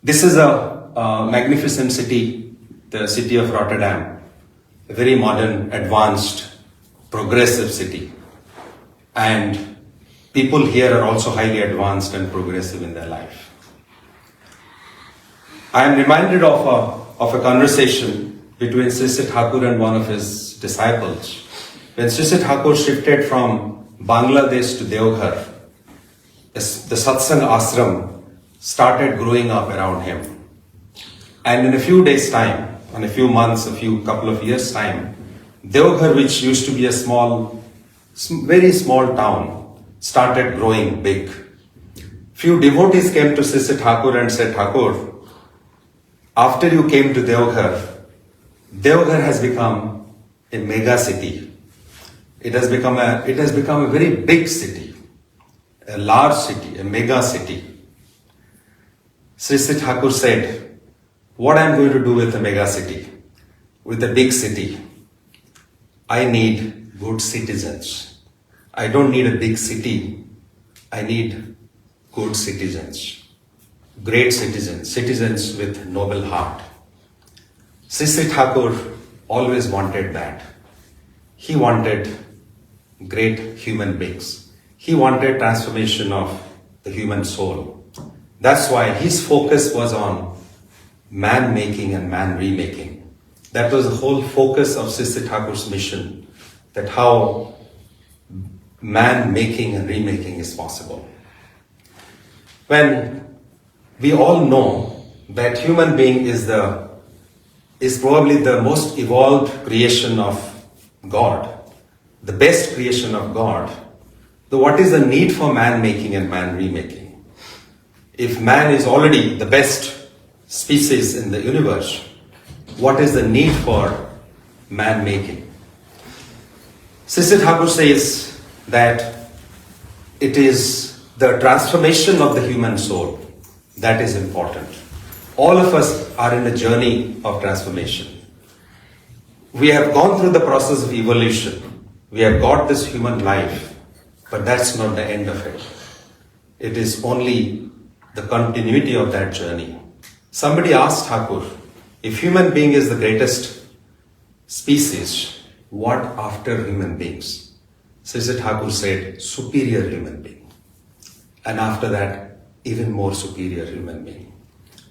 This is a magnificent city, the city of Rotterdam, a very modern, advanced, progressive city. And people here are also highly advanced and progressive in their life. I am reminded of a conversation between Sri Sri Thakur and one of his disciples. When Sri Sri Thakur shifted from Bangladesh to Deoghar, the Satsang Ashram started growing up around him. And in a few days' time, in a few months, couple of years' time, Deoghar, which used to be a very small town, started growing big. Few devotees came to Sri Sri Thakur and said, Thakur, after you came to Deoghar, Deoghar has become a mega city. It has become a very big city, a large city, a mega city. Sri Sri Thakur said, what I am going to do with a mega city, with a big city? I need good citizens. I don't need a big city. I need good citizens, great citizens, citizens with noble heart. Sri Sri Thakur always wanted that. He wanted great human beings. He wanted transformation of the human soul. That's why his focus was on man making and man remaking. That was the whole focus of Sri Sri Thakur's mission, that how man making and remaking is possible. When we all know that human being is probably the most evolved creation of God, the best creation of God, so what is the need for man making and man remaking? If man is already the best species in the universe, what is the need for man making? Sri Sri Thakur says that it is the transformation of the human soul that is important. All of us are in a journey of transformation. We have gone through the process of evolution. We have got this human life, but that's not the end of it. It is only the continuity of that journey. Somebody asked Thakur, if human being is the greatest species, what after human beings? Sri Sri Thakur said, superior human being. And after that, even more superior human being.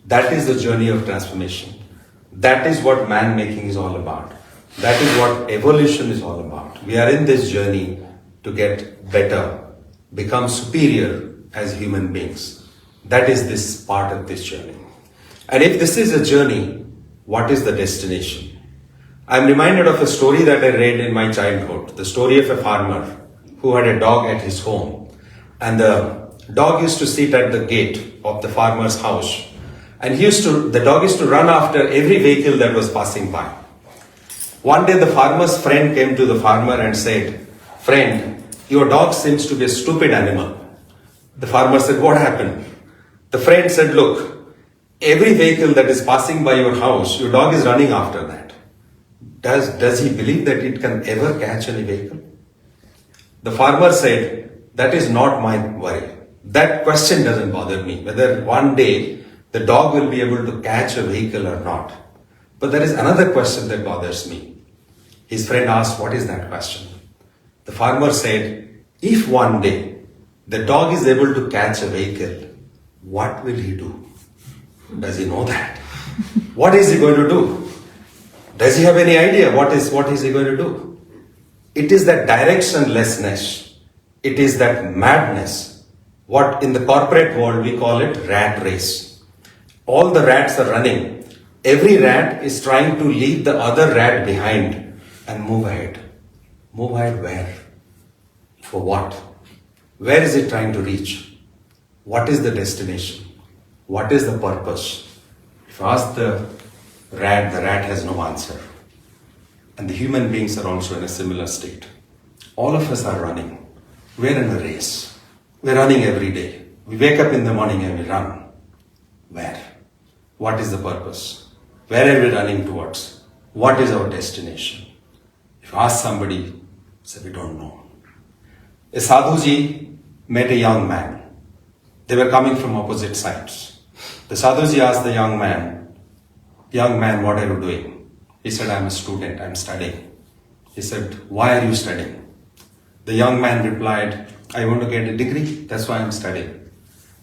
That is the journey of transformation. That is what man making is all about. That is what evolution is all about. We are in this journey to get better, become superior as human beings. That is this part of this journey. And if this is a journey, what is the destination? I am reminded of a story that I read in my childhood, the story of a farmer who had a dog at his home. And the dog used to sit at the gate of the farmer's house. And the dog used to run after every vehicle that was passing by. One day the farmer's friend came to the farmer and said, friend, your dog seems to be a stupid animal. The farmer said, what happened? The friend said, look, every vehicle that is passing by your house, your dog is running after that. Does he believe that it can ever catch any vehicle? The farmer said, that is not my worry. That question doesn't bother me, whether one day the dog will be able to catch a vehicle or not. But there is another question that bothers me. His friend asked, what is that question? The farmer said, if one day the dog is able to catch a vehicle, what will he do? Does he know that? What is he going to do? Does he have any idea what is he going to do? It is that directionlessness. It is that madness. What in the corporate world we call it rat race. All the rats are running. Every rat is trying to leave the other rat behind and move ahead. Move ahead where? For what? Where is it trying to reach? What is the destination? What is the purpose? If you ask the rat has no answer. And the human beings are also in a similar state. All of us are running. We're in a race. We're running every day. We wake up in the morning and we run. Where? What is the purpose? Where are we running towards? What is our destination? If you ask somebody, say we don't know. A sadhuji met a young man. They were coming from opposite sides. The The Sadhuji asked the young man, what are you doing? He said, I'm a student, I'm studying. He said, why are you studying? The young man replied, I want to get a degree, that's why I'm studying.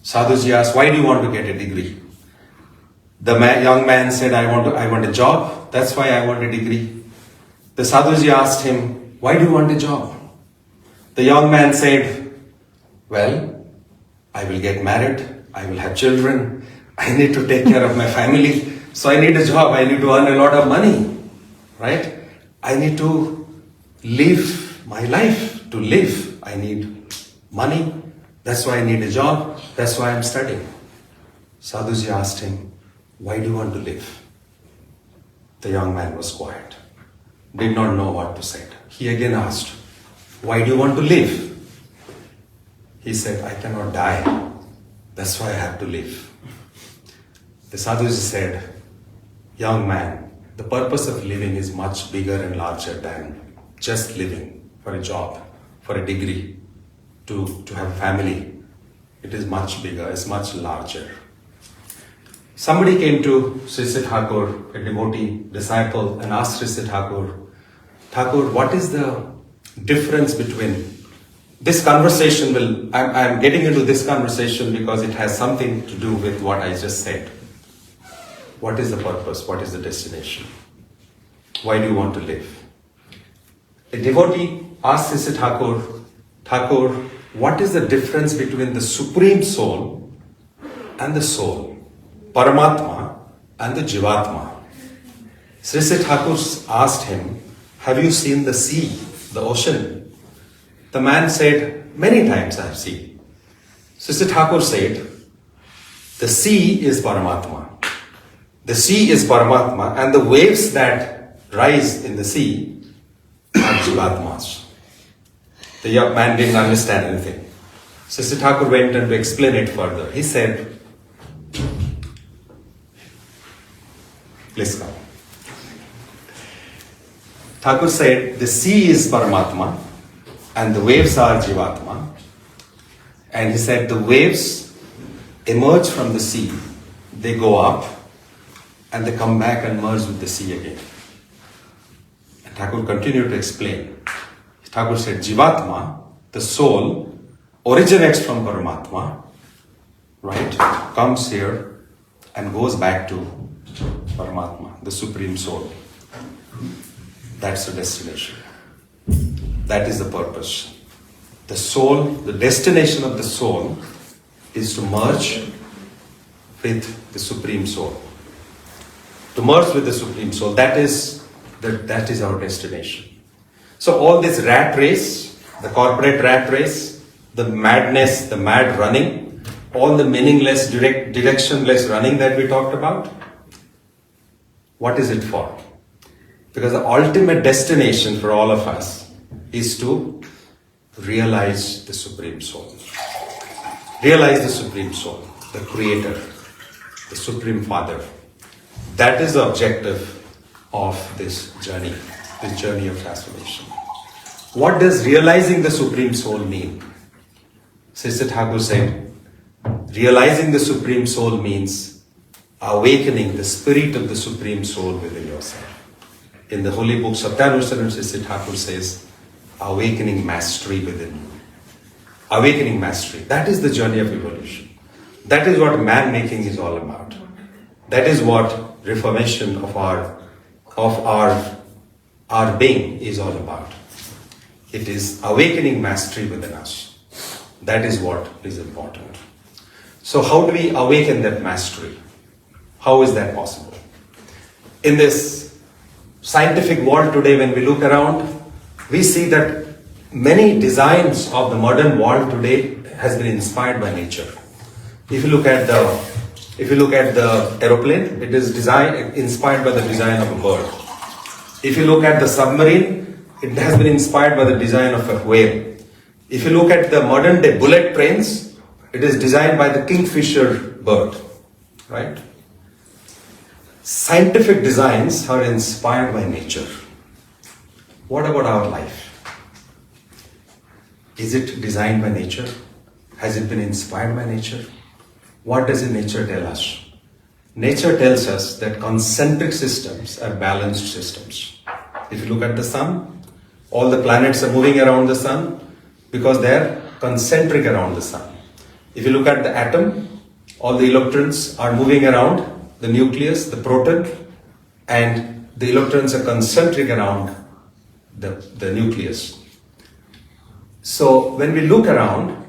Sadhuji asked, why do you want to get a degree? The young man said, I want a job, that's why I want a degree. The Sadhuji asked him, why do you want a job? The young man said, well, I will get married, I will have children, I need to take care of my family, so I need a job, I need to earn a lot of money, right? I need to live my life. To live, I need money, that's why I need a job, that's why I'm studying. Sadhuji asked him, why do you want to live? The young man was quiet, did not know what to say. He again asked, why do you want to live? He said, I cannot die, that's why I have to live. The Sadhuji said, young man, the purpose of living is much bigger and larger than just living for a job, for a degree, to have a family. It is much bigger, it's much larger. Somebody came to Sri Sri Thakur, a devotee, disciple, and asked Sri Sri Thakur, Thakur, what is the difference between this conversation I'm getting into this conversation because it has something to do with what I just said. What is the purpose? What is the destination? Why do you want to live? A devotee asked Sri Sri Thakur, Thakur, what is the difference between the Supreme Soul and the Soul, Paramatma and the Jivatma? Sri Sri Thakur asked him, have you seen the sea, the ocean? The man said, many times I have seen. Sri Sri Thakur said, the sea is Paramatma. The sea is Paramatma, and the waves that rise in the sea are Jivatmas. The young man didn't understand anything. Sri Sri Thakur went on to explain it further. He said, please come. Thakur said, the sea is Paramatma and the waves are Jivatma. And he said, the waves emerge from the sea, they go up, and they come back and merge with the sea again. And Thakur continued to explain. Thakur said, Jivatma, the soul, originates from Paramatma, right? Comes here and goes back to Paramatma, the Supreme Soul. That's the destination. That is the purpose. The soul, the destination of the soul is to merge with the Supreme Soul. To merge with the Supreme Soul, that is our destination. So all this rat race, the corporate rat race, the madness, the mad running, all the meaningless, directionless running that we talked about, what is it for? Because the ultimate destination for all of us is to realize the Supreme Soul. Realize the Supreme Soul, the Creator, the Supreme Father. That is the objective of this journey of transformation. What does realizing the Supreme Soul mean? Sri Sri Thakur said, realizing the Supreme Soul means awakening the spirit of the Supreme Soul within yourself. In the holy book Satyanusaran, Sri Sri Thakur says, awakening mastery within you. Awakening mastery. That is the journey of evolution. That is what man-making is all about. That is what reformation of our being is all about. It is awakening mastery within us. That is what is important. So how do we awaken that mastery? How is that possible? In this scientific world today, when we look around, we see that many designs of the modern world today has been inspired by nature. If you look at the aeroplane, it is inspired by the design of a bird. If you look at the submarine, it has been inspired by the design of a whale. If you look at the modern day bullet trains, it is designed by the kingfisher bird, right? Scientific designs are inspired by nature. What about our life? Is it designed by nature? Has it been inspired by nature? What does nature tell us? nature tells us that concentric systems are balanced systems. If you look at the sun, all the planets are moving around the sun because they're concentric around the sun. If you look at the atom, all the electrons are moving around the nucleus, the proton, and the electrons are concentric around the nucleus. So when we look around,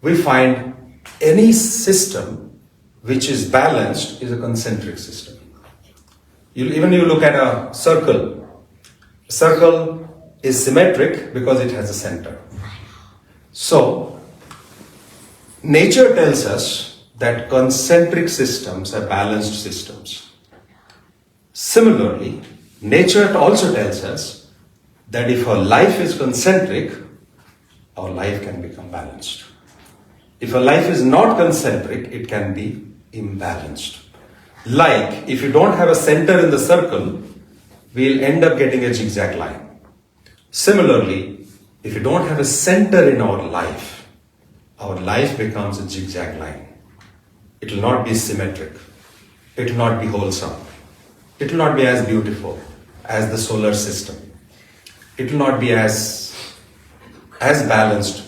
we find any system which is balanced is a concentric system. Even you look at a circle is symmetric because it has a center. So nature tells us that concentric systems are balanced systems. Similarly, nature also tells us that if our life is concentric, our life can become balanced. If a life is not concentric, it can be imbalanced. Like, if you don't have a center in the circle, we'll end up getting a zigzag line. Similarly, if you don't have a center in our life becomes a zigzag line. It will not be symmetric. It will not be wholesome. It will not be as beautiful as the solar system. It will not be as balanced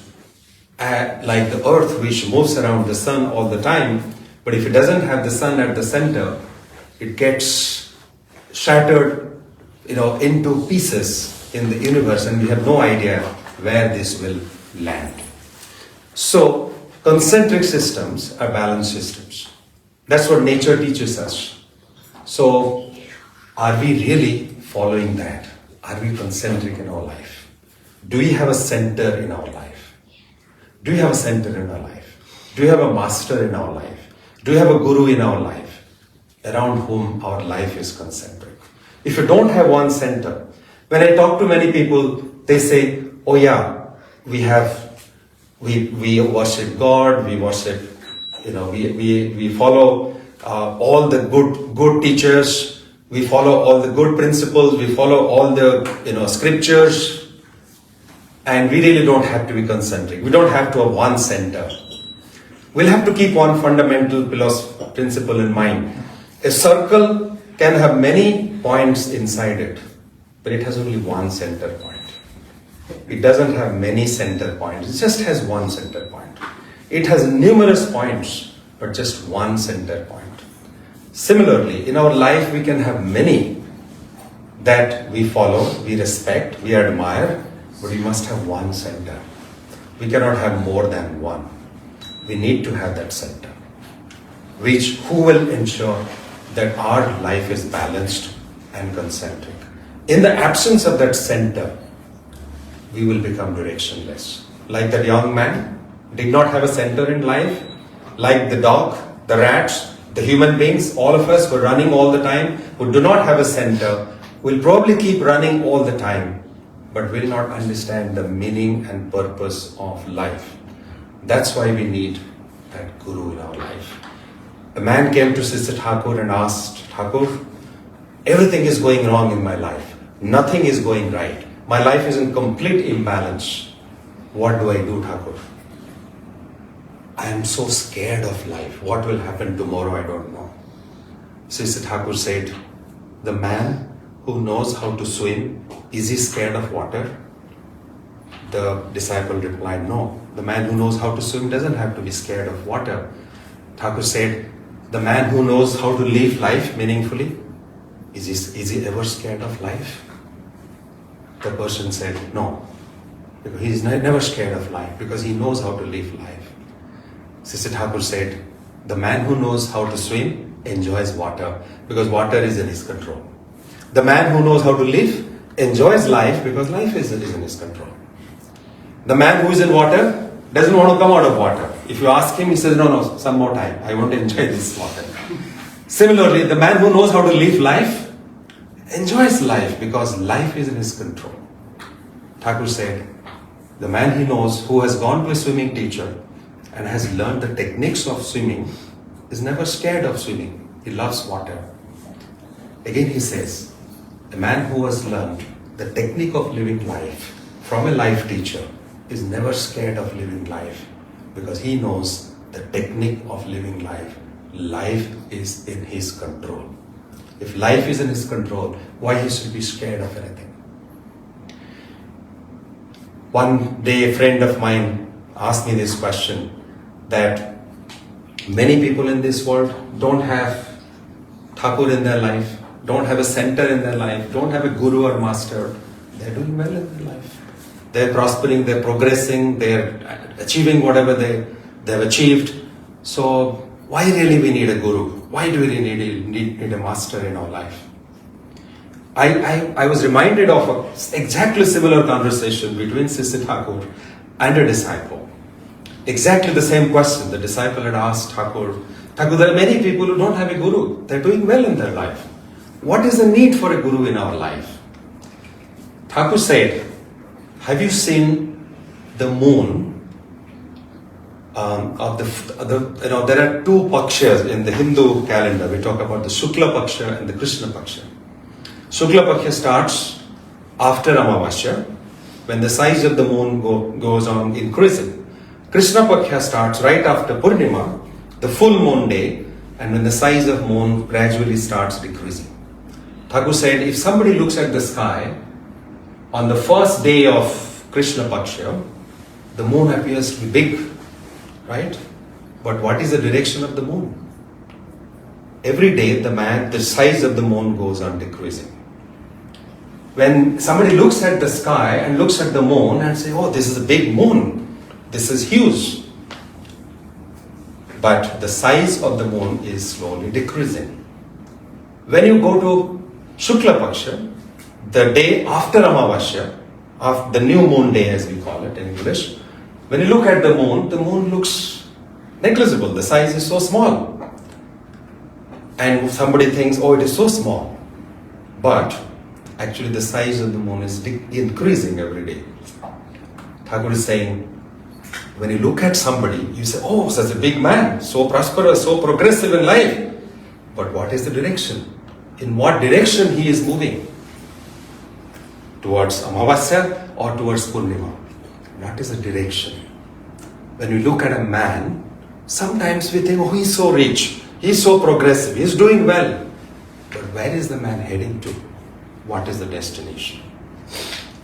like the earth, which moves around the sun all the time. But if it doesn't have the sun at the center, it gets shattered, into pieces in the universe, and we have no idea where this will land. So concentric systems are balanced systems. That's what nature teaches us. So are we really following that? Are we concentric in our life? Do we have a center in our life? Do we have a center in our life? Do we have a master in our life? Do we have a guru in our life around whom our life is concentric? If you don't have one center, when I talk to many people, they say, oh yeah, we worship God, we worship, we follow all the good teachers, we follow all the good principles, we follow all the scriptures, and we really don't have to be concentric. We don't have to have one center. We'll have to keep one fundamental principle in mind. A circle can have many points inside it, but it has only one center point. It doesn't have many center points. It just has one center point. It has numerous points, but just one center point. Similarly, in our life, we can have many that we follow, we respect, we admire, but we must have one center. We cannot have more than one. We need to have that center, who will ensure that our life is balanced and concentric. In the absence of that center, we will become directionless. Like that young man did not have a center in life, like the dog, the rats, the human beings, all of us who are running all the time, who do not have a center, will probably keep running all the time, but will not understand the meaning and purpose of life. That's why we need that guru in our life. A man came to Sister Thakur and asked, Thakur, everything is going wrong in my life. Nothing is going right. My life is in complete imbalance. What do I do, Thakur? I am so scared of life. What will happen tomorrow, I don't know. Sister Thakur said, the man who knows how to swim, is he scared of water? The disciple replied, no. The man who knows how to swim doesn't have to be scared of water. Thakur said, the man who knows how to live life meaningfully, is he ever scared of life? The person said, no. Because he is never scared of life, because he knows how to live life. Sister Thakur said, the man who knows how to swim enjoys water, because water is in his control. The man who knows how to live enjoys life, because life is in his control. The man who is in water doesn't want to come out of water. If you ask him, he says, no, some more time. I want to enjoy this water. Similarly, the man who knows how to live life enjoys life, because life is in his control. Thakur said, the man he knows who has gone to a swimming teacher and has learned the techniques of swimming is never scared of swimming. He loves water. Again he says, a man who has learned the technique of living life from a life teacher is never scared of living life, because he knows the technique of living life. life is in his control. If life is in his control, why he should be scared of anything? One day a friend of mine asked me this question, that many people in this world don't have Thakur in their life, don't have a center in their life, don't have a guru or master. They're doing well in their life. They're prospering, they're progressing, they're achieving whatever they've achieved. So why really we need a guru? Why do we really need a master in our life? I was reminded of an exactly similar conversation between Sri Thakur and a disciple. Exactly the same question. The disciple had asked Thakur, there are many people who don't have a guru. They're doing well in their life. What is the need for a guru in our life? Thakur said, have you seen the moon? There are two pakshas in the Hindu calendar. We talk about the Shukla Paksha and the Krishna Paksha. Shukla Paksha starts after Amavasya, when the size of the moon goes on increasing. Krishna Paksha starts right after Purnima, the full moon day, and when the size of moon gradually starts decreasing. Thakur said, if somebody looks at the sky on the first day of Krishna Paksha, the moon appears to be big, right? But what is the direction of the moon? Every day the size of the moon goes on decreasing. When somebody looks at the sky and looks at the moon and say, oh, this is a big moon, this is huge. But the size of the moon is slowly decreasing. When you go to Shukla Paksha, the day after Amavasya, of the new moon day as we call it in English, when you look at the moon looks negligible. The size is so small. And somebody thinks, oh, it is so small. But actually the size of the moon is increasing every day. Thakur is saying, when you look at somebody, you say, oh, such a big man, so prosperous, so progressive in life. But what is the direction? In what direction he is moving? Towards Amavasya or towards Purnima? What is the direction? When we look at a man, sometimes we think, oh, he's so rich, he's so progressive, he's doing well. But where is the man heading to? What is the destination?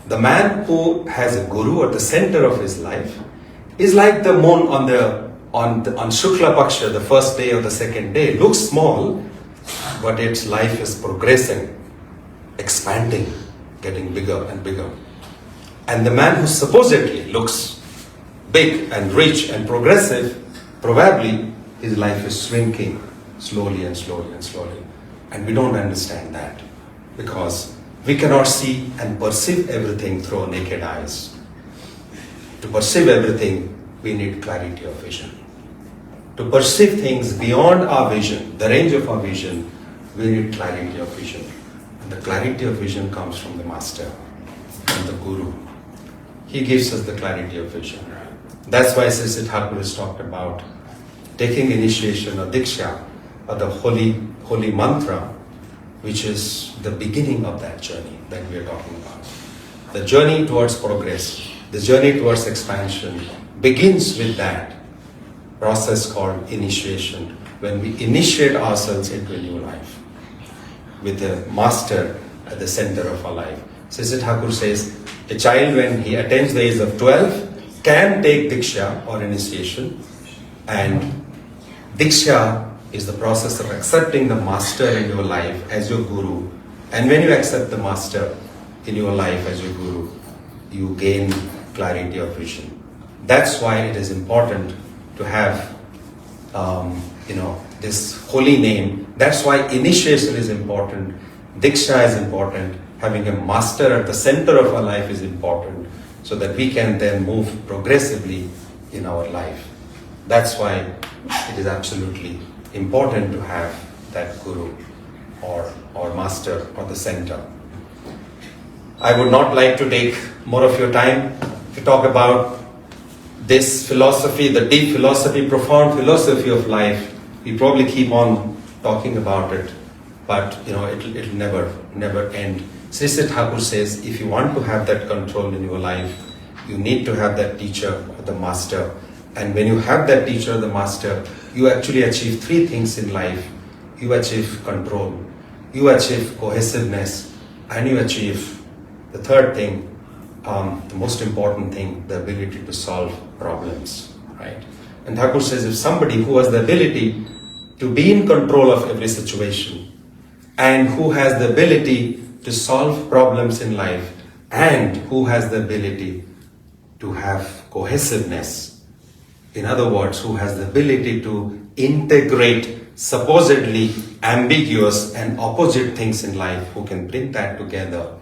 The man who has a guru at the center of his life is like the moon on Shukla Paksha, the first day or the second day. It looks small, but its life is progressing, expanding, getting bigger and bigger. And the man who supposedly looks big and rich and progressive, probably his life is shrinking slowly and slowly and slowly. And we don't understand that because we cannot see and perceive everything through naked eyes. To perceive everything, we need clarity of vision. To perceive things beyond our vision, the range of our vision, we need clarity of vision. And the clarity of vision comes from the Master, from the Guru. He gives us the clarity of vision. That's why Sri Thakur has talked about taking initiation or Diksha, or the holy mantra, which is the beginning of that journey that we are talking about. The journey towards progress, the journey towards expansion begins with that process called initiation, when we initiate ourselves into a new life with the Master at the center of our life. Sri Thakur says, a child when he attains the age of 12 can take Diksha or initiation, and Diksha is the process of accepting the Master in your life as your Guru. And when you accept the Master in your life as your Guru, you gain clarity of vision. That's why it is important to have this holy name. That's why initiation is important, Diksha is important, having a Master at the center of our life is important, so that we can then move progressively in our life. That's why it is absolutely important to have that Guru or Master at the center. I would not like to take more of your time to talk about this philosophy, the deep philosophy, profound philosophy of life. We probably keep on talking about it, but it'll never end. Sri Thakur says, if you want to have that control in your life, you need to have that teacher or the Master. And when you have that teacher or the Master, you actually achieve three things in life. You achieve control, you achieve cohesiveness, and you achieve the third thing, the most important thing, the ability to solve problems, right? And Thakur says if somebody who has the ability to be in control of every situation and who has the ability to solve problems in life and who has the ability to have cohesiveness, in other words, who has the ability to integrate supposedly ambiguous and opposite things in life, who can bring that together,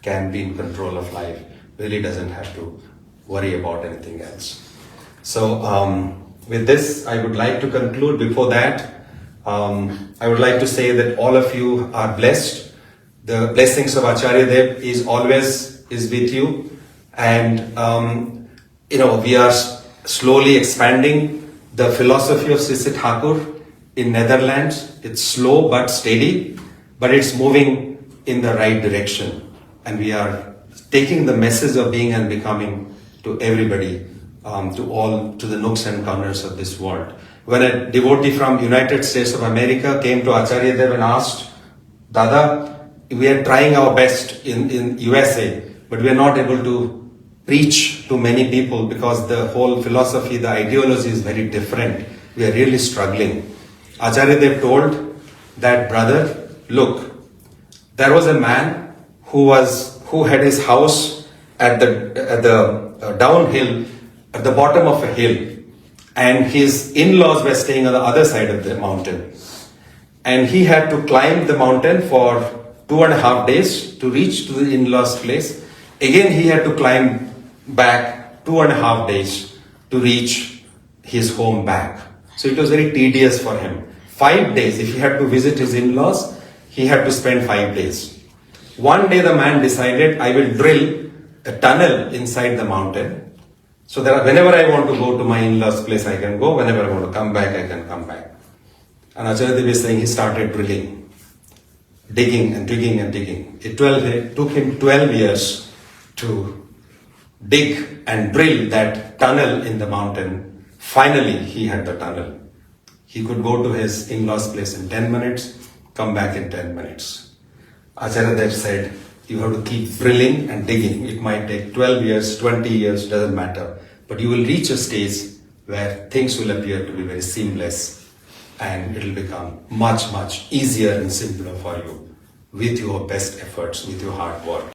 can be in control of life, really doesn't have to worry about anything else. So with this, I would like to conclude. Before that, I would like to say that all of you are blessed. The blessings of Acharya Dev is with you, and we are slowly expanding the philosophy of Sri Thakur in Netherlands. It's slow but steady, but it's moving in the right direction, and we are taking the message of being and becoming to everybody, to the nooks and corners of this world. When a devotee from United States of America came to Acharya Dev and asked, Dada, we are trying our best in USA, but we are not able to preach to many people because the whole philosophy, the ideology is very different. We are really struggling. Acharya Dev told that, brother, look, there was a man who had his house at the downhill, at the bottom of a hill, and his in-laws were staying on the other side of the mountain, and he had to climb the mountain for 2.5 days to reach to the in-laws' place. Again, he had to climb back 2.5 days to reach his home back. So it was very tedious for him. 5 days, if he had to visit his in-laws, he had to spend 5 days. One day the man decided, I will drill a tunnel inside the mountain, so that whenever I want to go to my in-laws' place, I can go. Whenever I want to come back, I can come back. And Acharya Dev is saying he started drilling, digging and digging and digging. It took him 12 years to dig and drill that tunnel in the mountain. Finally, he had the tunnel. He could go to his in-laws' place in 10 minutes, come back in 10 minutes. Acharya Dev said, you have to keep drilling and digging. It might take 12 years, 20 years, doesn't matter. But you will reach a stage where things will appear to be very seamless, and it will become much, much easier and simpler for you with your best efforts, with your hard work.